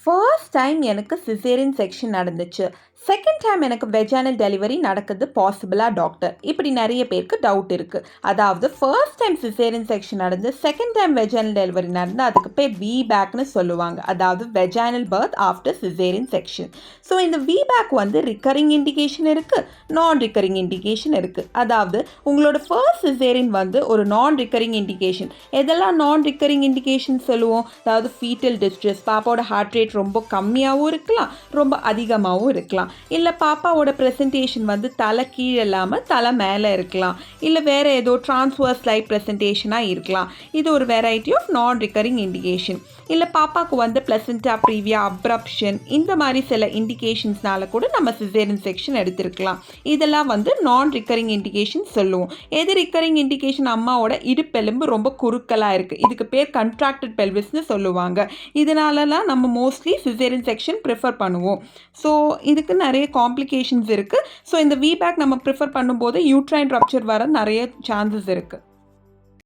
First time எனக்கு caesarean section நடந்துச்சு. Second time எனக்கு வெஜானல் டெலிவரி நடக்குது பாசிபிளா டாக்டர்? இப்படி நிறைய பேருக்கு டவுட் இருக்கு. அதாவது ஃபர்ஸ்ட் டைம் சிசேரியன் செக்ஷன் நடந்து செகண்ட் டைம் வெஜானல் டெலிவரி நடந்து அதுக்கு பேர் விபேக்னு சொல்லுவாங்க. அதாவது vaginal birth after caesarean section. So இந்த விபேக் வந்து ரிக்கரிங் இண்டிகேஷன் இருக்கு, நான் ரிக்கரிங் இண்டிகேஷன் இருக்கு. அதாவது உங்களோட ஃபர்ஸ்ட் சிசேரியன் வந்து ஒரு நான் ரிக்கரிங் இண்டிகேஷன். எதெல்லாம் நான் ரிக்கரிங் இண்டிகேஷன் சொல்லுவோம்? அதாவது ஃபீட்டல் டிஸ்ட்ரெஸ், பாப்பாவோட ஹார்ட் ரேட் ரொம்ப கம்மியாகவும் இருக்கலாம், ரொம்ப அதிகமாகவும் இருக்கலாம். இல்லை பாப்பாவோட ப்ரெசன்டேஷன் வந்து தலை கீழே இல்லாமல் தலை மேலே இருக்கலாம், இல்லை வேறு ஏதோ ட்ரான்ஸ்வர்ஸ் லைட் ப்ரெசன்டேஷனாக இருக்கலாம். இது ஒரு வெரைட்டி ஆஃப் நான் ரிக்கரிங் இண்டிகேஷன். இல்லை பாப்பாவுக்கு வந்து பிளசண்டா ப்ரீவியா அப்ரப்ஷன், இந்த மாதிரி சில இண்டிகேஷன்ஸ்னால கூட நம்ம சிசேரியன் செக்ஷன் எடுத்திருக்கலாம். இதெல்லாம் வந்து நான் ரிக்கரிங் இண்டிகேஷன் சொல்லுவோம். எது ரிக்கரிங் இண்டிகேஷன்? அம்மாவோட இடுப்பெலும்பு ரொம்ப குறுக்கலாக இருக்குது, இதுக்கு பேர் கண்ட்ராக்டட் பெல்விஸ்னு சொல்லுவாங்க. இதனாலலாம் நம்ம மோஸ்ட்லி சிசேரியன் செக்ஷன் ப்ரிஃபர் பண்ணுவோம். ஸோ இதுக்கு நிறைய காம்ப்ளிகேஷன்ஸ் இருக்குது. ஸோ இந்த விபேக் நம்ம ப்ரிஃபர் பண்ணும்போது யூட்ரைன் ரப்ச்சர் வர நிறைய சான்சஸ் இருக்குது.